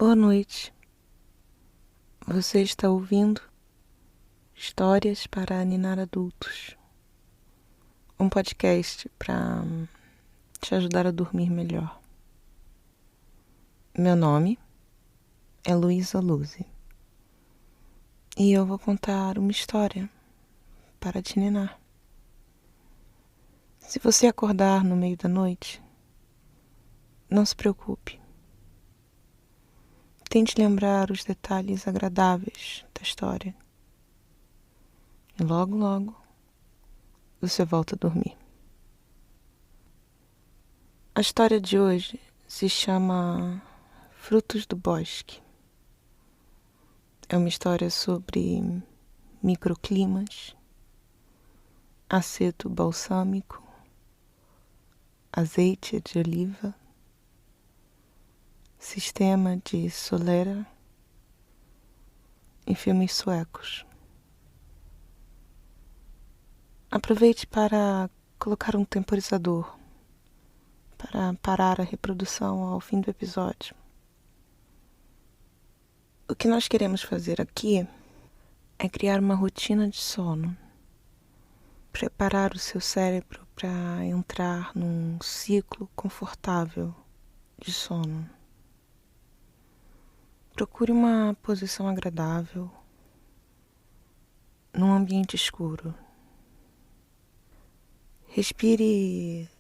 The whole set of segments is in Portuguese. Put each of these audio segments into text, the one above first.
Boa noite. Você está ouvindo Histórias para Ninar Adultos, um podcast para te ajudar a dormir melhor. Meu nome é Luísa Luzi e eu vou contar uma história para te ninar. Se você acordar no meio da noite, não se preocupe. Tente lembrar os detalhes agradáveis da história. E logo, logo, você volta a dormir. A história de hoje se chama Frutos do Bosque. É uma história sobre microclimas, aceto balsâmico, azeite de oliva, sistema de Solera e filmes suecos. Aproveite para colocar um temporizador para parar a reprodução ao fim do episódio. O que nós queremos fazer aqui é criar uma rotina de sono, preparar o seu cérebro para entrar num ciclo confortável de sono. Procure uma posição agradável, num ambiente escuro. Respire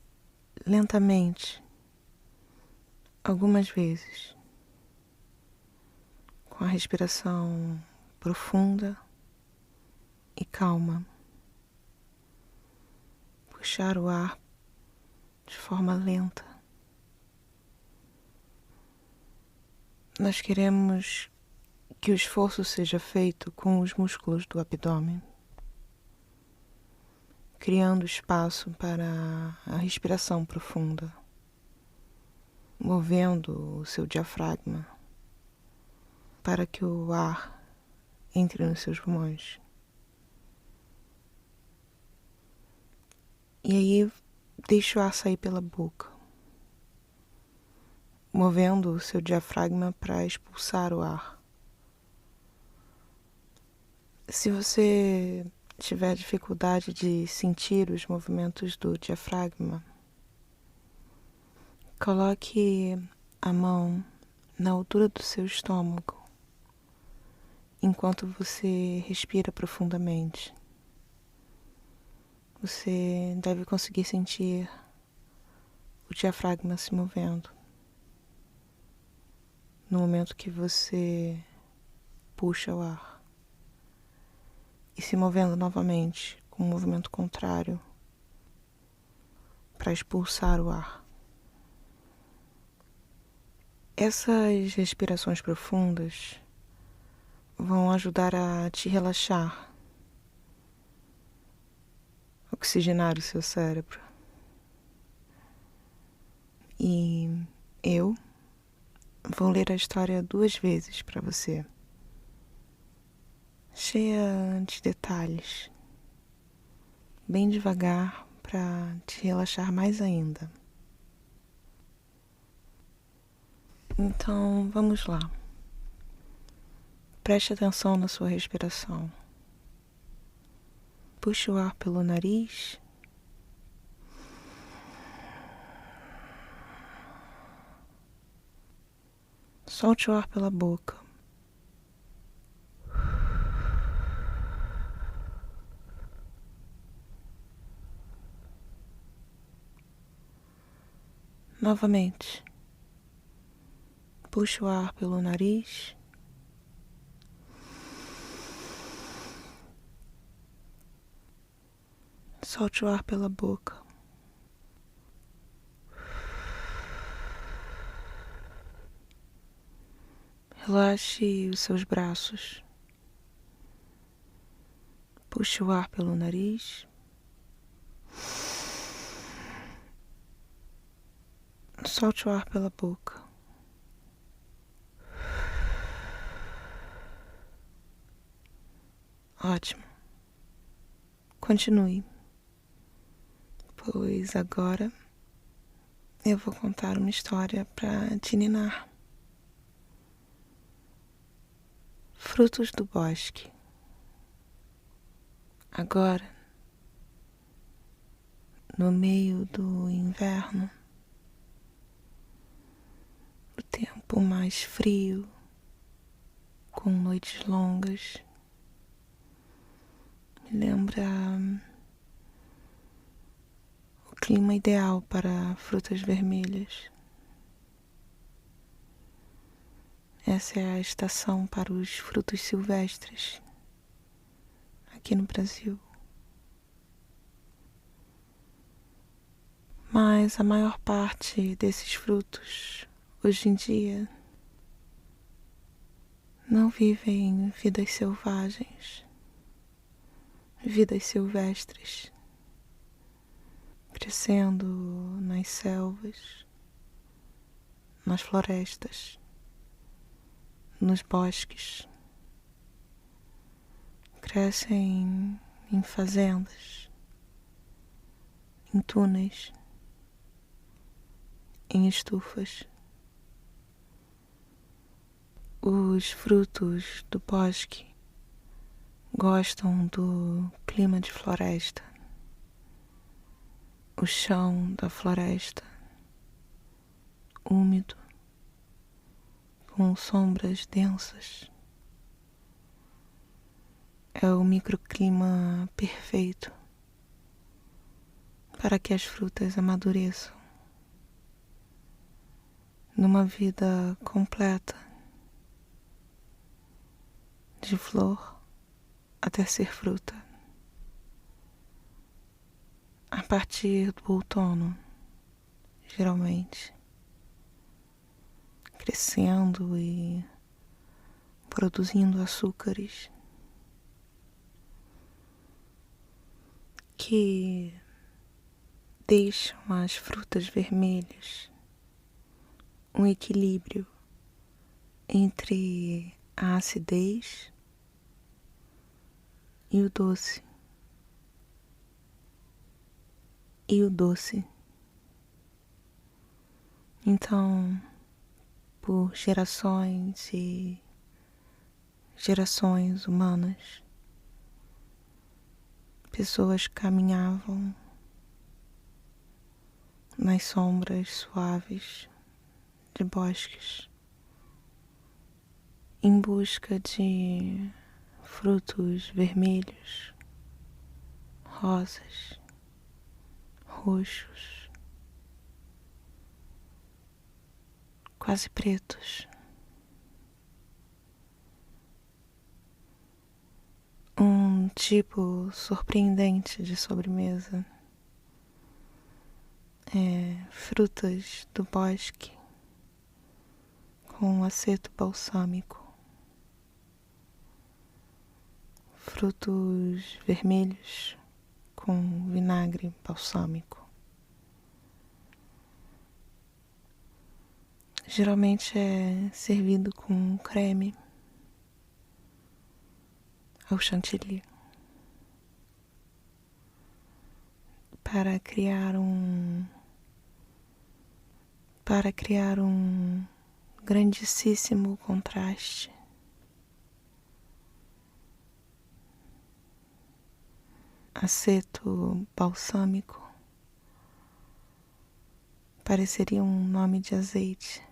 lentamente, algumas vezes, com a respiração profunda e calma. Puxar o ar de forma lenta. Nós queremos que o esforço seja feito com os músculos do abdômen, criando espaço para a respiração profunda, movendo o seu diafragma para que o ar entre nos seus pulmões. E aí, deixe o ar sair pela boca, movendo o seu diafragma para expulsar o ar. Se você tiver dificuldade de sentir os movimentos do diafragma, coloque a mão na altura do seu estômago enquanto você respira profundamente. Você deve conseguir sentir o diafragma se movendo no momento que você puxa o ar e se movendo novamente com um movimento contrário para expulsar o ar. Essas respirações profundas vão ajudar a te relaxar, oxigenar o seu cérebro. E eu vou ler a história 2 vezes para você, cheia de detalhes, bem devagar para te relaxar mais ainda. Então, vamos lá. Preste atenção na sua respiração. Puxe o ar pelo nariz. Solte o ar pela boca. Novamente. Puxe o ar pelo nariz. Solte o ar pela boca. Relaxe os seus braços. Puxe o ar pelo nariz. Solte o ar pela boca. Ótimo. Continue, pois agora eu vou contar uma história para te ninar. Frutos do bosque. Agora, no meio do inverno, o tempo mais frio, com noites longas, me lembra o clima ideal para frutas vermelhas. Essa é a estação para os frutos silvestres aqui no Brasil. Mas a maior parte desses frutos, hoje em dia, não vivem vidas selvagens, vidas silvestres, crescendo nas selvas, nas florestas, nos bosques. Crescem em fazendas, em túneis, em estufas. Os frutos do bosque gostam do clima de floresta, o chão da floresta, úmido, com sombras densas. É o microclima perfeito para que as frutas amadureçam numa vida completa, de flor até ser fruta. A partir do outono, geralmente, crescendo e produzindo açúcares que deixam as frutas vermelhas um equilíbrio entre a acidez e o doce. Então, por gerações e gerações humanas, pessoas caminhavam nas sombras suaves de bosques em busca de frutos vermelhos, rosas, roxos, quase pretos. Um tipo surpreendente de sobremesa é frutas do bosque com aceto balsâmico, frutos vermelhos com vinagre balsâmico. Geralmente é servido com creme ao chantilly para criar um grandíssimo contraste. Aceto balsâmico pareceria um nome de azeite,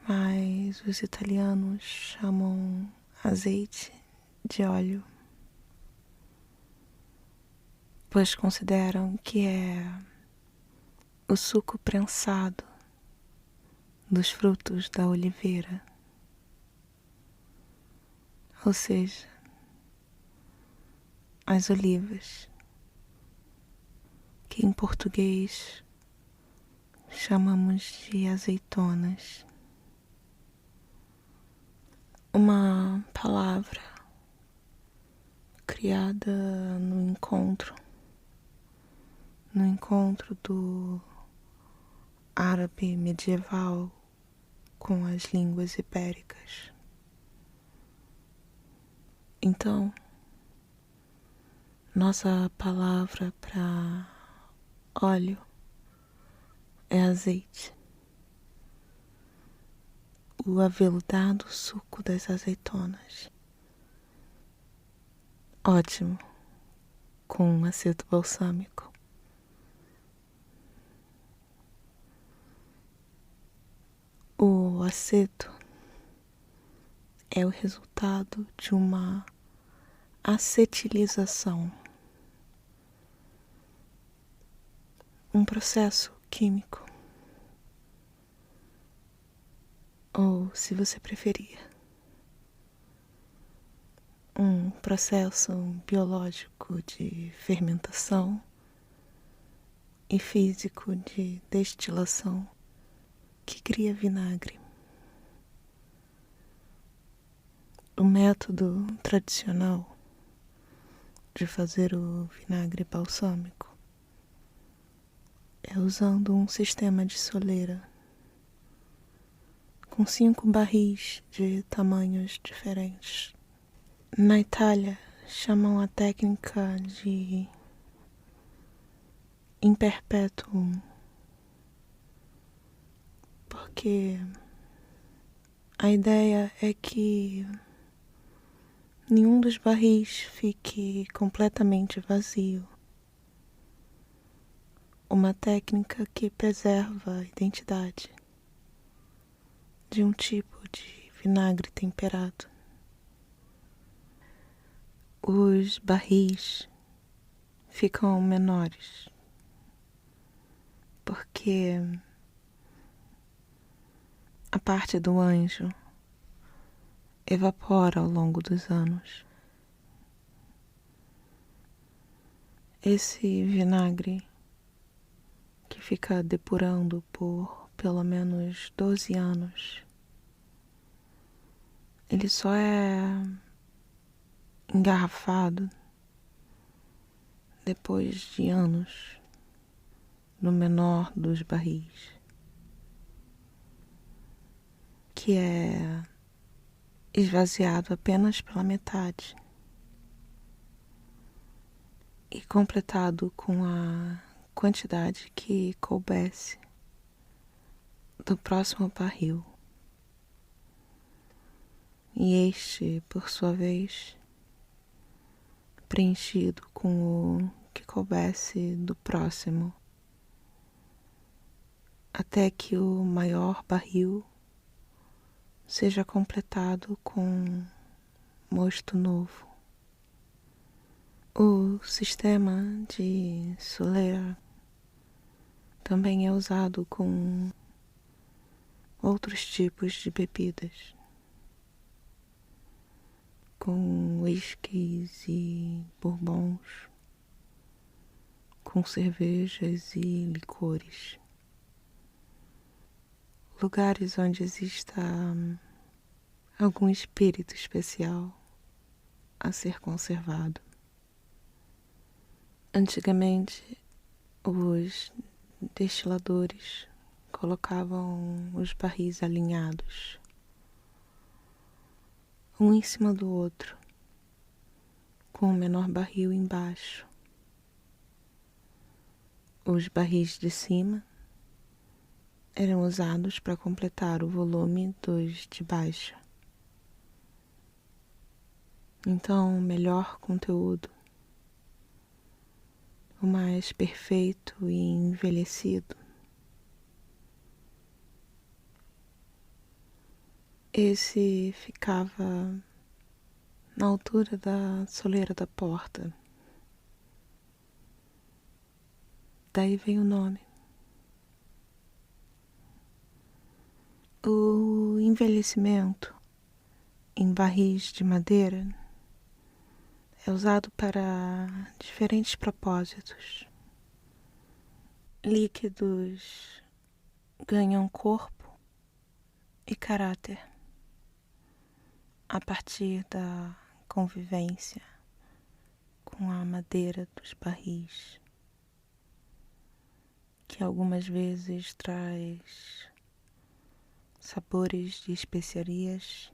mas os italianos chamam azeite de óleo, pois consideram que é o suco prensado dos frutos da oliveira, ou seja, as olivas, que em português chamamos de azeitonas. Uma palavra criada no encontro do árabe medieval com as línguas ibéricas. Então, nossa palavra para óleo é azeite. o aveludado suco das azeitonas. Ótimo, com aceto balsâmico. O aceto é o resultado de uma acetilização, um processo químico, ou, se você preferir, um processo biológico de fermentação e físico de destilação que cria vinagre. O método tradicional de fazer o vinagre balsâmico é usando um sistema de soleira com 5 barris de tamanhos diferentes. Na Itália, chamam a técnica de in perpetuum, porque a ideia é que nenhum dos barris fique completamente vazio. Uma técnica que preserva a identidade de um tipo de vinagre temperado. Os barris ficam menores porque a parte do anjo evapora ao longo dos anos. Esse vinagre, que fica depurando por pelo menos 12 anos, ele só é engarrafado depois de anos no menor dos barris, que é esvaziado apenas pela metade e completado com a quantidade que coubesse do próximo barril. E este, por sua vez, preenchido com o que coubesse do próximo, até que o maior barril seja completado com mosto novo. O sistema de soleira também é usado com outros tipos de bebidas, com whiskies e bourbons, com cervejas e licores. Lugares onde exista algum espírito especial a ser conservado. Antigamente, os destiladores colocavam os barris alinhados, um em cima do outro, com o menor barril embaixo. Os barris de cima eram usados para completar o volume dos de baixo. Então, o melhor conteúdo, o mais perfeito e envelhecido, esse ficava na altura da soleira da porta. Daí vem o nome. O envelhecimento em barris de madeira é usado para diferentes propósitos. Líquidos ganham corpo e caráter a partir da convivência com a madeira dos barris, que algumas vezes traz sabores de especiarias,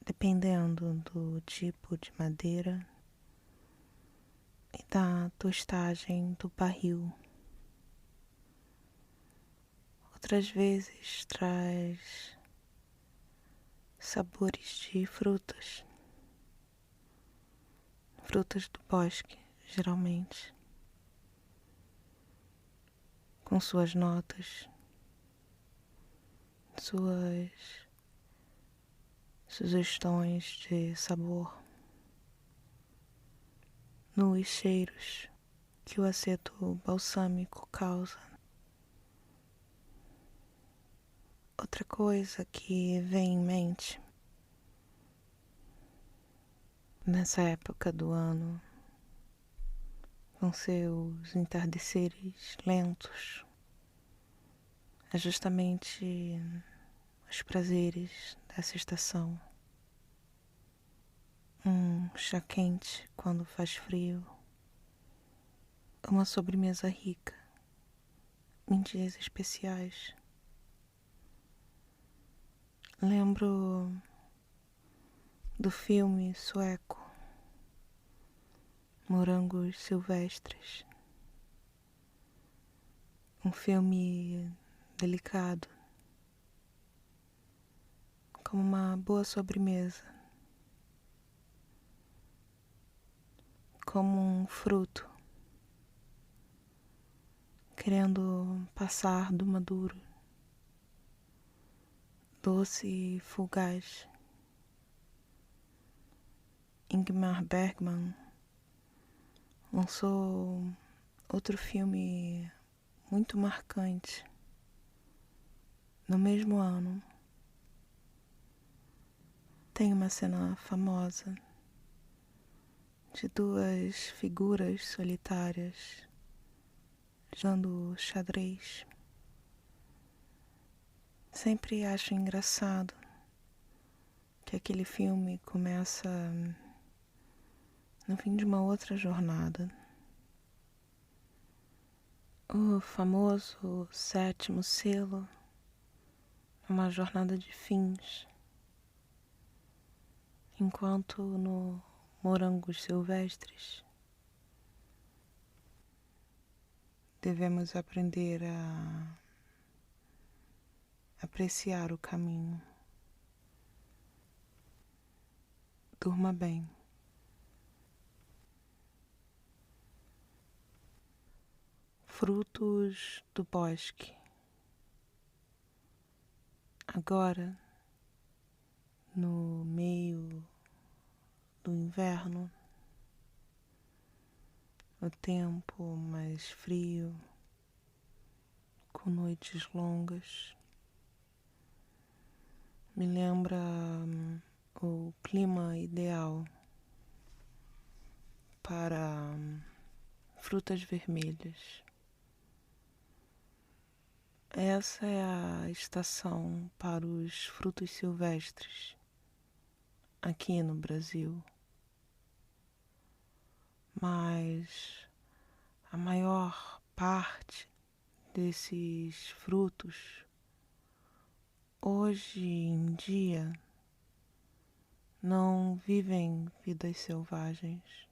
dependendo do tipo de madeira e da tostagem do barril. O outras vezes traz sabores de frutas do bosque, geralmente, com suas notas, suas sugestões de sabor, nos cheiros que o aceto balsâmico causa. Outra coisa que vem em mente nessa época do ano com seus entardeceres lentos é justamente os prazeres dessa estação. Um chá quente quando faz frio, uma sobremesa rica em dias especiais. Lembro do filme sueco Morangos Silvestres, um filme delicado, como uma boa sobremesa, como um fruto querendo passar do maduro, doce e fugaz. Ingmar Bergman lançou outro filme muito marcante no mesmo ano. Tem uma cena famosa de duas figuras solitárias jogando xadrez. Sempre acho engraçado que aquele filme começa no fim de uma outra jornada. O famoso sétimo selo é uma jornada de fins, enquanto no Morangos Silvestres devemos aprender a apreciar o caminho. Durma bem. Frutos do bosque. Agora, no meio do inverno, o tempo mais frio, com noites longas, me lembra o clima ideal para frutas vermelhas. Essa é a estação para os frutos silvestres aqui no Brasil. Mas a maior parte desses frutos hoje em dia não vivem vidas selvagens,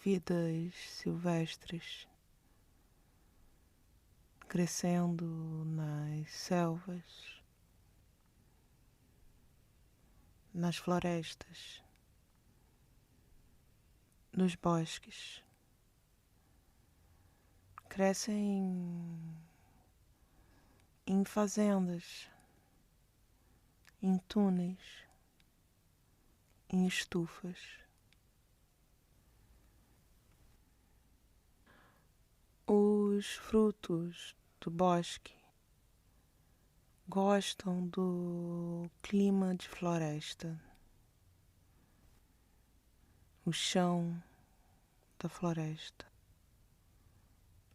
vidas silvestres, crescendo nas selvas, nas florestas, nos bosques. Crescem em fazendas, em túneis, em estufas. Os frutos do bosque gostam do clima de floresta, o chão da floresta,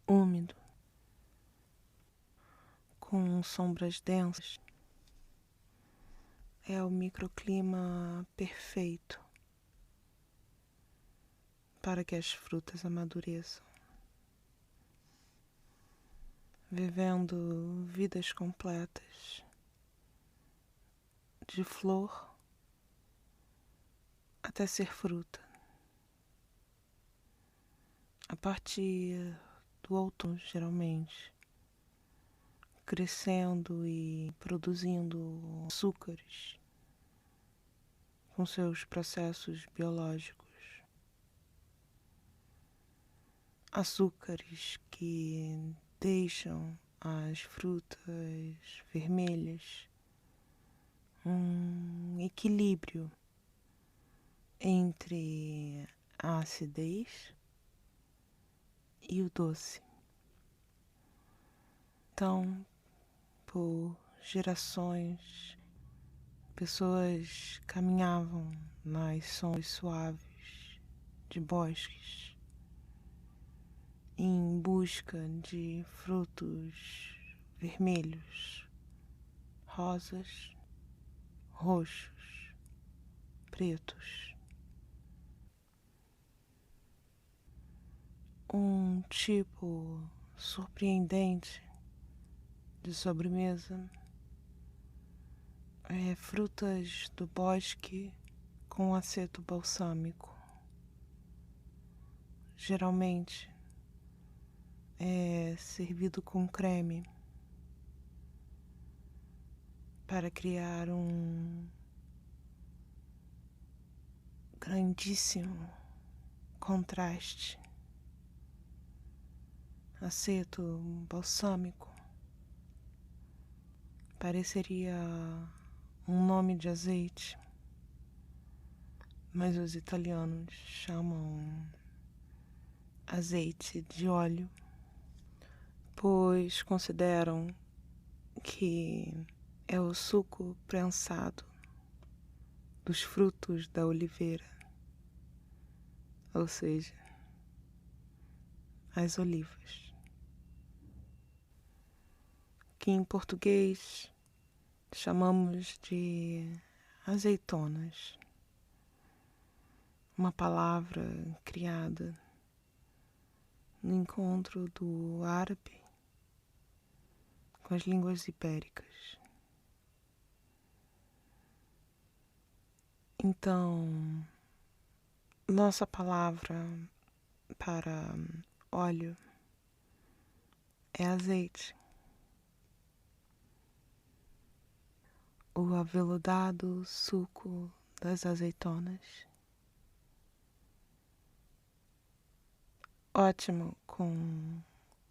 úmido, com sombras densas. É o microclima perfeito para que as frutas amadureçam, vivendo vidas completas, de flor até ser fruta. A partir do outono, geralmente, crescendo e produzindo açúcares com seus processos biológicos. Açúcares que deixam as frutas vermelhas um equilíbrio entre a acidez e o doce. Então, por gerações, pessoas caminhavam nas sombras suaves de bosques em busca de frutos vermelhos, rosas, roxos, pretos. Um tipo surpreendente de sobremesa é frutas do bosque com aceto balsâmico. Geralmente é servido com creme para criar um grandíssimo contraste. Aceto balsâmico pareceria um nome de azeite, mas os italianos chamam azeite de óleo, pois consideram que é o suco prensado dos frutos da oliveira, ou seja, as olivas, que em português chamamos de azeitonas, uma palavra criada no encontro do árabe com as línguas ibéricas. Então, nossa palavra para óleo é azeite. O aveludado suco das azeitonas. Ótimo com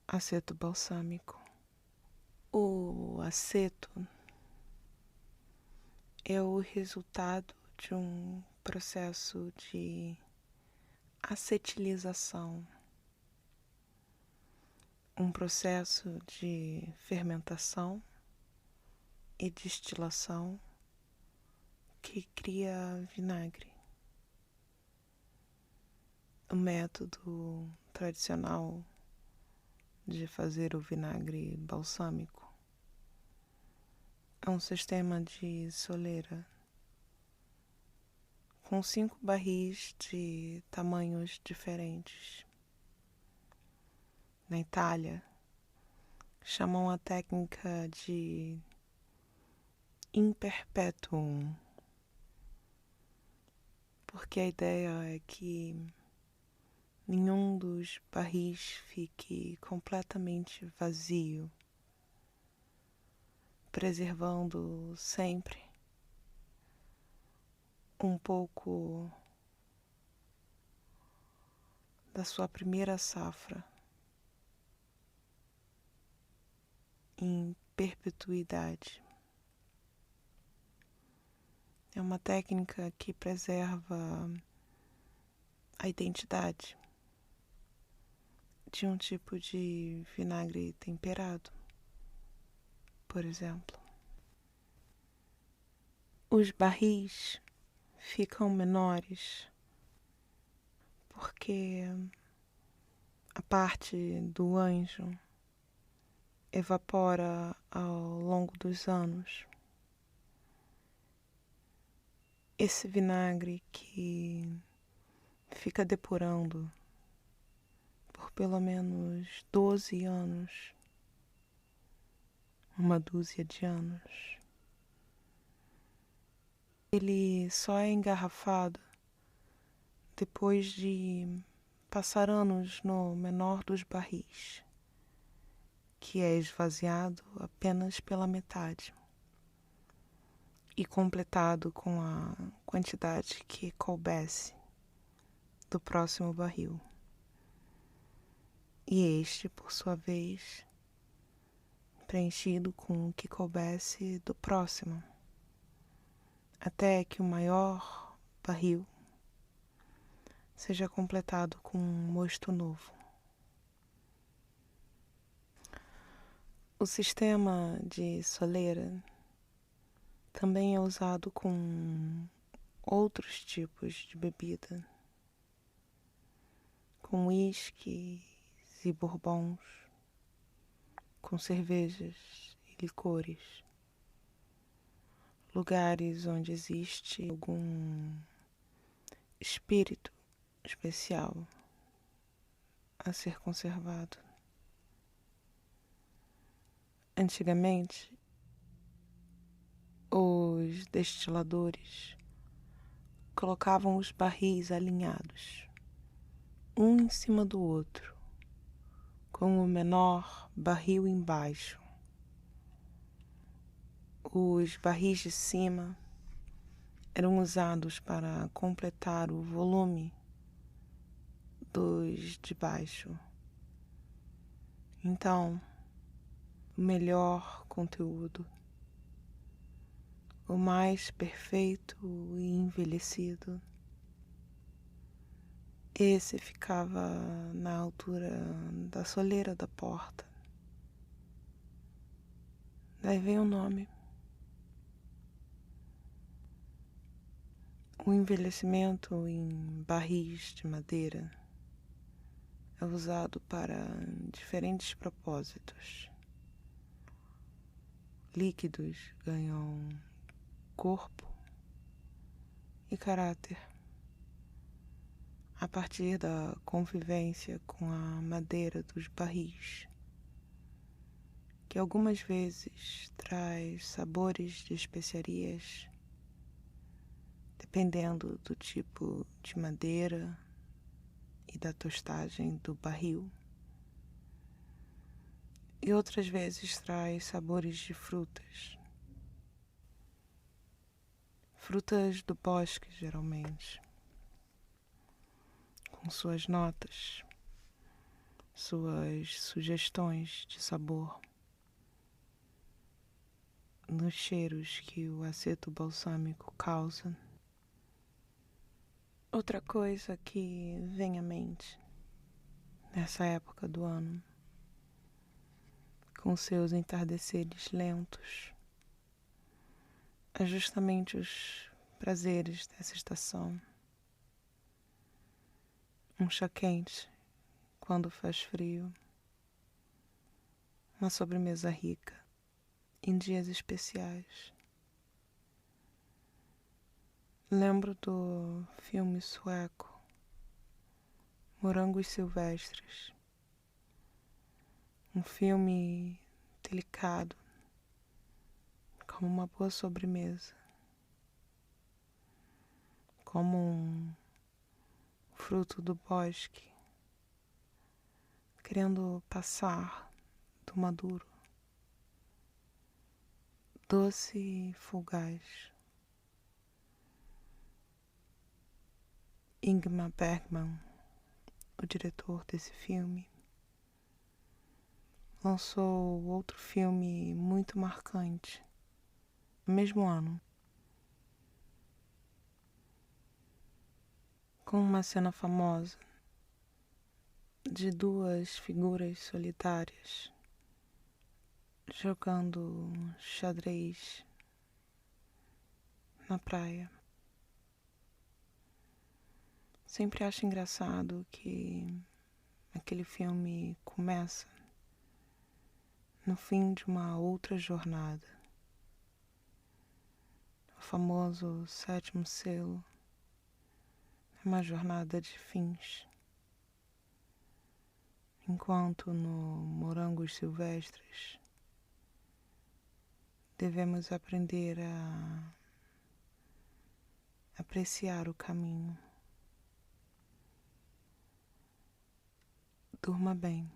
aceto balsâmico. O aceto é o resultado de um processo de acetilização, um processo de fermentação e destilação que cria vinagre. O método tradicional de fazer o vinagre balsâmico é um sistema de soleira com 5 barris de tamanhos diferentes. Na Itália, chamam a técnica de in perpetuum, porque a ideia é que nenhum dos barris fique completamente vazio, preservando sempre um pouco da sua primeira safra em perpetuidade. É uma técnica que preserva a identidade de um tipo de vinagre temperado, por exemplo. Os barris ficam menores porque a parte do anjo evapora ao longo dos anos. Esse vinagre que fica depurando por pelo menos 12 anos, uma dúzia de anos. Ele só é engarrafado depois de passar anos no menor dos barris, que é esvaziado apenas pela metade e completado com a quantidade que coubesse do próximo barril. E este, por sua vez, preenchido com o que coubesse do próximo, até que o maior barril seja completado com um mosto novo. O sistema de soleira também é usado com outros tipos de bebida, com uísques e bourbons, com cervejas e licores, lugares onde existe algum espírito especial a ser conservado. Antigamente, os destiladores colocavam os barris alinhados, um em cima do outro, com o menor barril embaixo. Os barris de cima eram usados para completar o volume dos de baixo. Então, o melhor conteúdo, o mais perfeito e envelhecido, esse ficava na altura da soleira da porta. Daí vem o nome. O envelhecimento em barris de madeira é usado para diferentes propósitos. Líquidos ganham corpo e caráter a partir da convivência com a madeira dos barris, que algumas vezes traz sabores de especiarias, dependendo do tipo de madeira e da tostagem do barril, e outras vezes traz sabores de frutas do bosque, geralmente, com suas notas, suas sugestões de sabor, nos cheiros que o aceto balsâmico causa. Outra coisa que vem à mente nessa época do ano, com seus entardeceres lentos, é justamente os prazeres dessa estação. Um chá quente quando faz frio, uma sobremesa rica em dias especiais. Lembro do filme sueco Morangos Silvestres, um filme delicado, como uma boa sobremesa, como um fruto do bosque, querendo passar do maduro, doce e fugaz. Ingmar Bergman, o diretor desse filme, lançou outro filme muito marcante no mesmo ano, com uma cena famosa de duas figuras solitárias jogando xadrez na praia. Sempre acho engraçado que aquele filme começa no fim de uma outra jornada. O famoso sétimo selo é uma jornada de fins. Enquanto no Morangos Silvestres devemos aprender a apreciar o caminho. Durma bem.